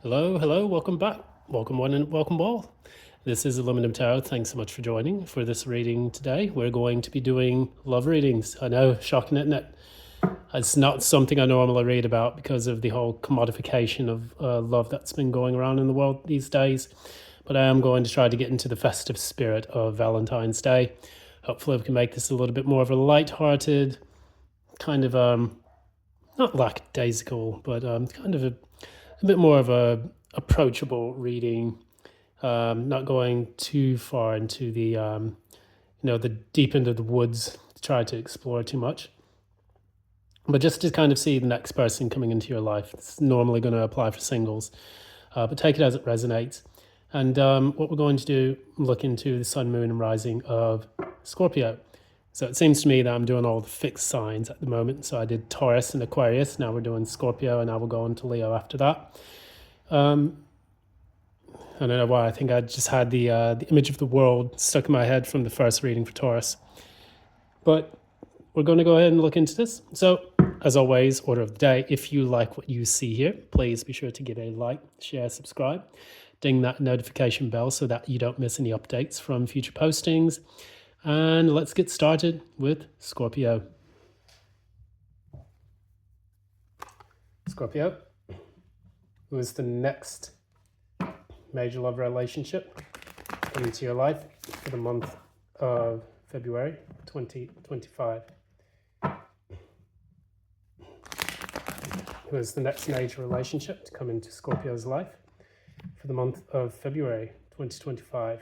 Hello, hello, welcome back. Welcome one and welcome all. This is Aluminum Tarot. Thanks so much for joining for this reading today. We're going to be doing love readings. I know, shocking, isn't it? It's not something I normally read about because of the whole commodification of love that's been going around in the world these days. But I am going to try to get into the festive spirit of Valentine's Day. Hopefully we can make this a little bit more of a light-hearted, kind of, not lackadaisical, but kind of a bit more of a approachable reading, not going too far into the the deep into the woods to try to explore too much, but just to kind of see the next person coming into your life. It's normally going to apply for singles, but take it as it resonates. And what we're going to do, look into the sun, moon, and rising of Scorpio. So it seems to me that I'm doing all the fixed signs at the moment. So I did Taurus and Aquarius. Now we're doing Scorpio, and I will go into Leo after that. I don't know why. I think I just had the image of the world stuck in my head from the first reading for Taurus. But we're going to go ahead and look into this. So, as always, order of the day. If you like what you see here, please be sure to give a like, share, subscribe. Ding that notification bell so that you don't miss any updates from future postings. And let's get started with Scorpio. Scorpio, who is the next major love relationship into your life for the month of February 2025. Who is the next major relationship to come into Scorpio's life for the month of February 2025.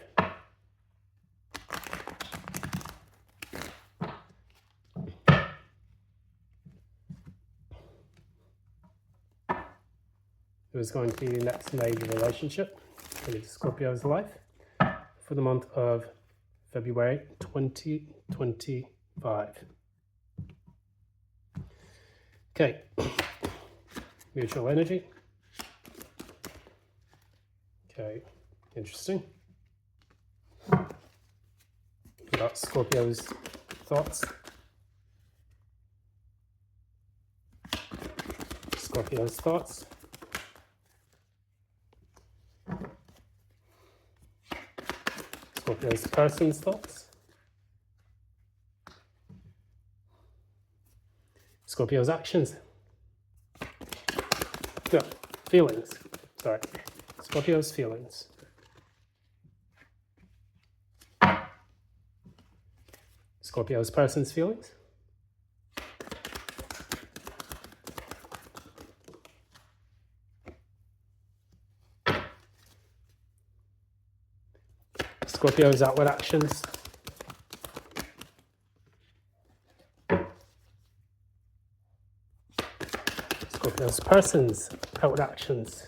Who is going to be the next major relationship into Scorpio's life for the month of February 2025. Okay, mutual energy. Okay, interesting. About Scorpio's thoughts. Scorpio's thoughts. Scorpio's person's thoughts. Scorpio's actions. No, feelings. Sorry. Scorpio's feelings. Scorpio's person's feelings. Scorpio's outward actions. Scorpio's person's outward actions.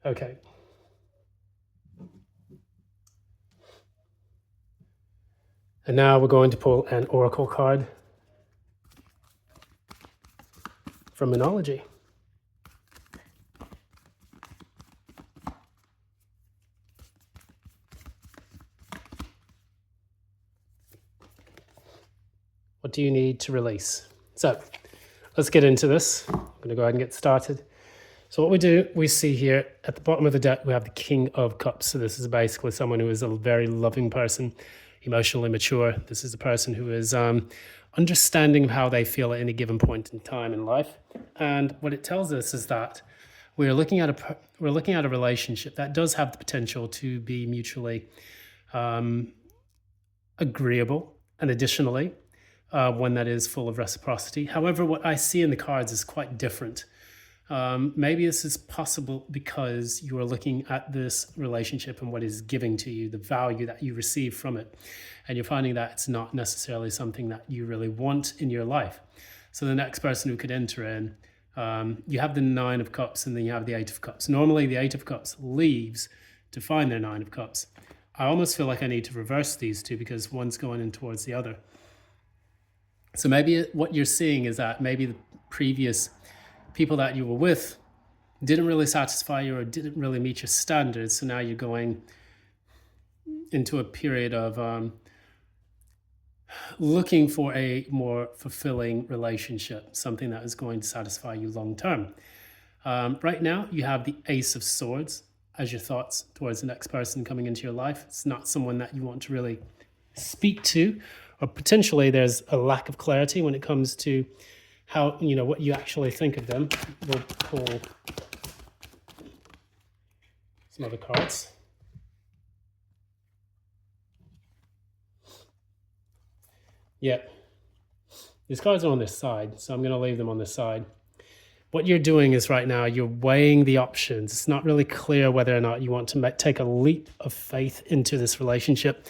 Okay. And now we're going to pull an oracle card from Moonology. What do you need to release? So let's get into this. I'm going to go ahead and get started. So what we do, we see here at the bottom of the deck, we have the King of Cups. So this is basically someone who is a very loving person, emotionally mature. This is a person who is understanding of how they feel at any given point in time in life. And what it tells us is that we're looking at a relationship that does have the potential to be mutually agreeable, and additionally, one that is full of reciprocity. However, what I see in the cards is quite different. Maybe this is possible because you are looking at this relationship and what is giving to you, the value that you receive from it. And you're finding that it's not necessarily something that you really want in your life. So the next person who could enter in, you have the Nine of Cups and then you have the Eight of Cups. Normally the Eight of Cups leaves to find their Nine of Cups. I almost feel like I need to reverse these two because one's going in towards the other. So maybe what you're seeing is that maybe the previous people that you were with didn't really satisfy you or didn't really meet your standards. So now you're going into a period of looking for a more fulfilling relationship, something that is going to satisfy you long term. Right now, you have the Ace of Swords as your thoughts towards the next person coming into your life. It's not someone that you want to really speak to, or potentially there's a lack of clarity when it comes to how, what you actually think of them. We'll pull some other cards. Yeah, these cards are on this side, so I'm going to leave them on this side. What you're doing is right now you're weighing the options. It's not really clear whether or not you want to take a leap of faith into this relationship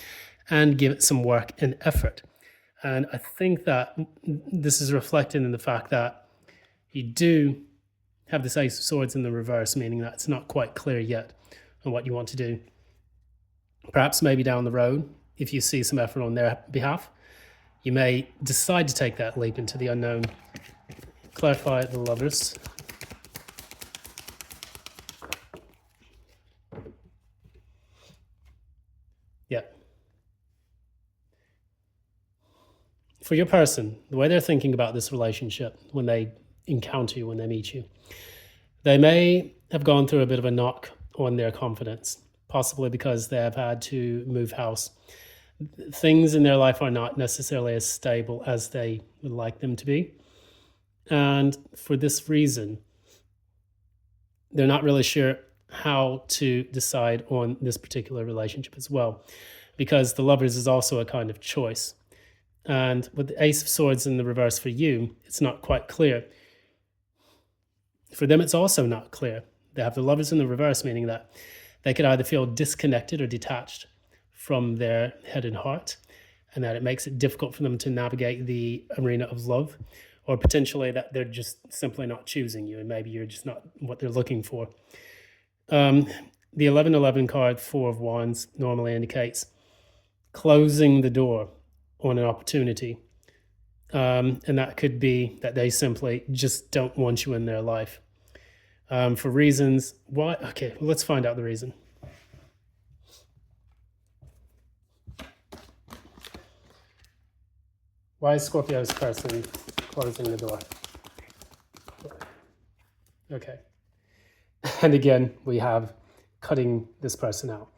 and give it some work and effort. And I think that this is reflected in the fact that you do have this Ace of Swords in the reverse, meaning that it's not quite clear yet on what you want to do. Perhaps maybe down the road, if you see some effort on their behalf, you may decide to take that leap into the unknown. Clarify the Lovers. Yeah. For your person, the way they're thinking about this relationship when they encounter you, when they meet you, they may have gone through a bit of a knock on their confidence, possibly because they have had to move house. Things in their life are not necessarily as stable as they would like them to be. And for this reason, they're not really sure how to decide on this particular relationship as well, because the Lovers is also a kind of choice. And with the Ace of Swords in the reverse for you, it's not quite clear. For them, it's also not clear. They have the Lovers in the reverse, meaning that they could either feel disconnected or detached from their head and heart, and that it makes it difficult for them to navigate the arena of love, or potentially that they're just simply not choosing you, and maybe you're just not what they're looking for. The 1111 card, Four of Wands, normally indicates closing the door on an opportunity. And that could be that they simply just don't want you in their life. For reasons why, okay, well, let's find out the reason. Why is Scorpio's person closing the door? Okay. And again, we have cutting this person out.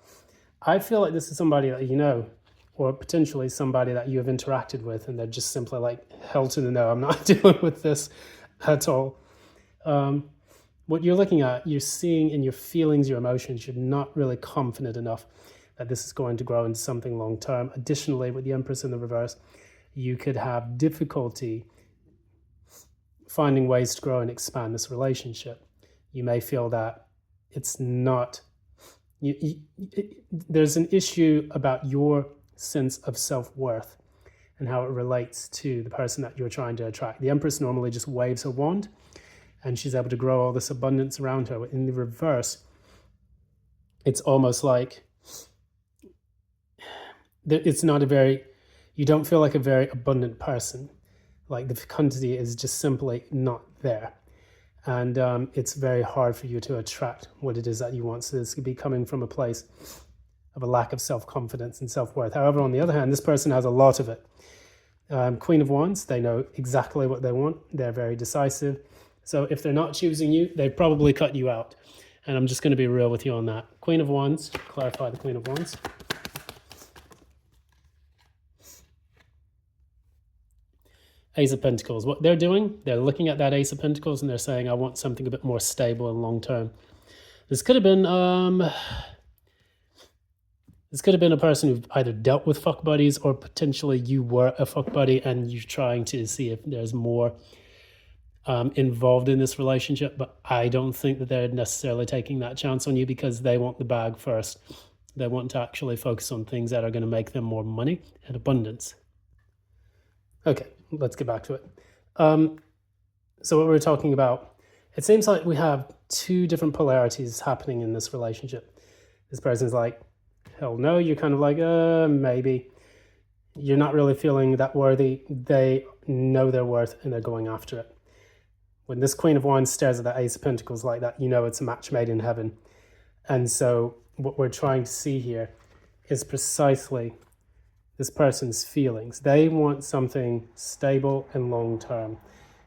I feel like this is somebody that you know, or potentially somebody that you have interacted with, and they're just simply like, hell to the no, I'm not dealing with this at all. What you're looking at, you're seeing in your feelings, your emotions, you're not really confident enough that this is going to grow into something long term. Additionally, with the Empress in the reverse, you could have difficulty finding ways to grow and expand this relationship. You may feel that it's not, there's an issue about your sense of self-worth and how it relates to the person that you're trying to attract. The Empress normally just waves her wand and she's able to grow all this abundance around her. In the reverse, it's almost like it's not a very, you don't feel like a very abundant person. Like the fecundity is just simply not there. And it's very hard for you to attract what it is that you want. So this could be coming from a place of a lack of self-confidence and self-worth. However, on the other hand, this person has a lot of it. Queen of Wands, they know exactly what they want. They're very decisive. So if they're not choosing you, they probably cut you out. And I'm just going to be real with you on that. Queen of Wands, clarify the Queen of Wands. Ace of Pentacles. What they're doing, they're looking at that Ace of Pentacles and they're saying, I want something a bit more stable and long-term. This could have been a person who either dealt with fuck buddies or potentially you were a fuck buddy and you're trying to see if there's more involved in this relationship. But I don't think that they're necessarily taking that chance on you because they want the bag first. They want to actually focus on things that are going to make them more money and abundance. Okay, let's get back to it. So what we're talking about, it seems like we have two different polarities happening in this relationship. This person's like, hell no. You're kind of like, maybe. You're not really feeling that worthy. They know their worth and they're going after it. When this Queen of Wands stares at that Ace of Pentacles like that, you know it's a match made in heaven. And so what we're trying to see here is precisely this person's feelings. They want something stable and long-term,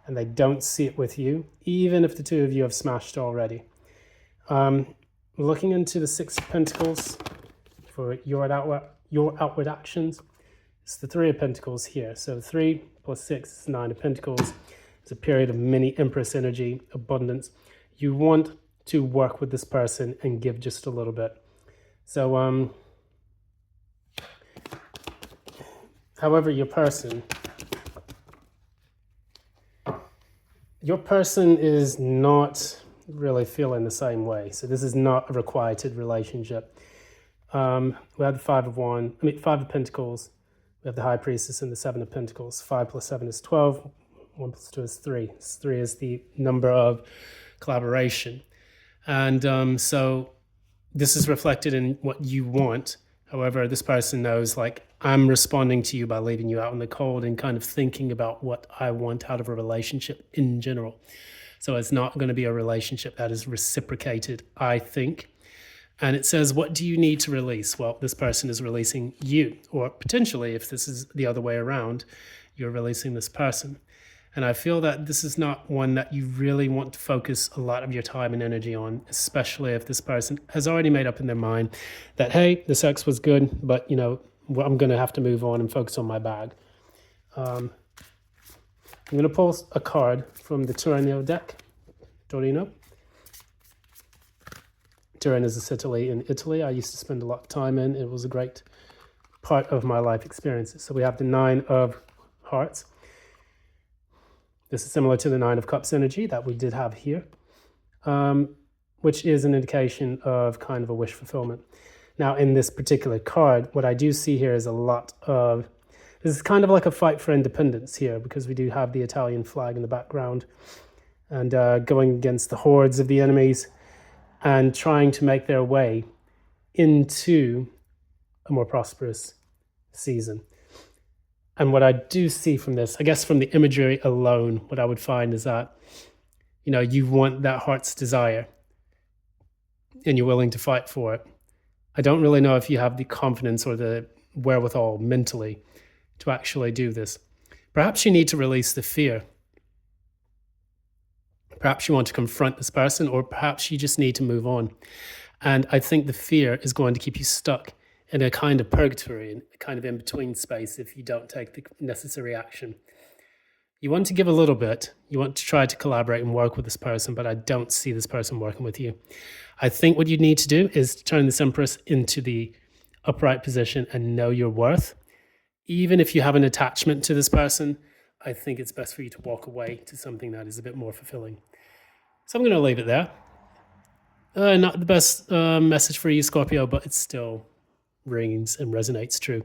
and they don't see it with you, even if the two of you have smashed already. Looking into the Six of Pentacles for your outward actions, it's the Three of Pentacles here. So 3 plus 6 is 9 of Pentacles. It's a period of mini Empress energy, abundance. You want to work with this person and give just a little bit. So, however, your person is not really feeling the same way. So this is not a requited relationship. We have the Five of Pentacles. We have the High Priestess and the Seven of Pentacles. 5 plus 7 is 12. 1 plus 2 is 3. 3 is the number of collaboration. And so this is reflected in what you want. However, this person knows, like, I'm responding to you by leaving you out in the cold and kind of thinking about what I want out of a relationship in general. So it's not going to be a relationship that is reciprocated, I think. And it says, what do you need to release? Well, this person is releasing you, or potentially, if this is the other way around, you're releasing this person. And I feel that this is not one that you really want to focus a lot of your time and energy on, especially if this person has already made up in their mind that, hey, the sex was good, but, you know, I'm going to have to move on and focus on my bag. I'm going to pull a card from the Torino deck. Torino. Turin is a city in Italy. I used to spend a lot of time in. It was a great part of my life experiences. So we have the Nine of Hearts. This is similar to the Nine of Cups energy that we did have here, which is an indication of kind of a wish fulfillment. Now, in this particular card, what I do see here is a lot of, this is kind of like a fight for independence here, because we do have the Italian flag in the background, and going against the hordes of the enemies and trying to make their way into a more prosperous season. And what I do see from this, I guess from the imagery alone, what I would find is that, you know, you want that heart's desire and you're willing to fight for it. I don't really know if you have the confidence or the wherewithal mentally to actually do this. Perhaps you need to release the fear. Perhaps you want to confront this person, or perhaps you just need to move on. And I think the fear is going to keep you stuck in a kind of purgatory, in a kind of in-between space if you don't take the necessary action. You want to give a little bit. You want to try to collaborate and work with this person, but I don't see this person working with you. I think what you need to do is turn this Empress into the upright position and know your worth. Even if you have an attachment to this person, I think it's best for you to walk away to something that is a bit more fulfilling. So I'm going to leave it there. Not the best message for you, Scorpio, but it still rings and resonates true.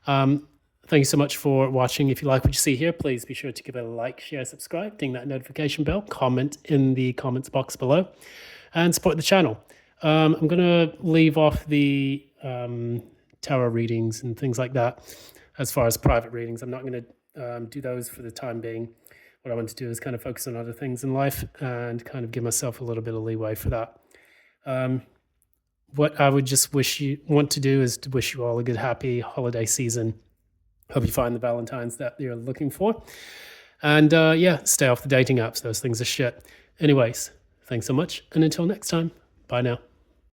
Thank you so much for watching. If you like what you see here, please be sure to give it a like, share, subscribe, ding that notification bell, comment in the comments box below, and support the channel. I'm going to leave off the tarot readings and things like that as far as private readings. I'm not going to do those for the time being. What I want to do is kind of focus on other things in life and kind of give myself a little bit of leeway for that. What I would just want to do is to wish you all a good, happy holiday season. Hope you find the Valentines that you're looking for. And yeah, stay off the dating apps. Those things are shit. Anyways, thanks so much. And until next time, bye now.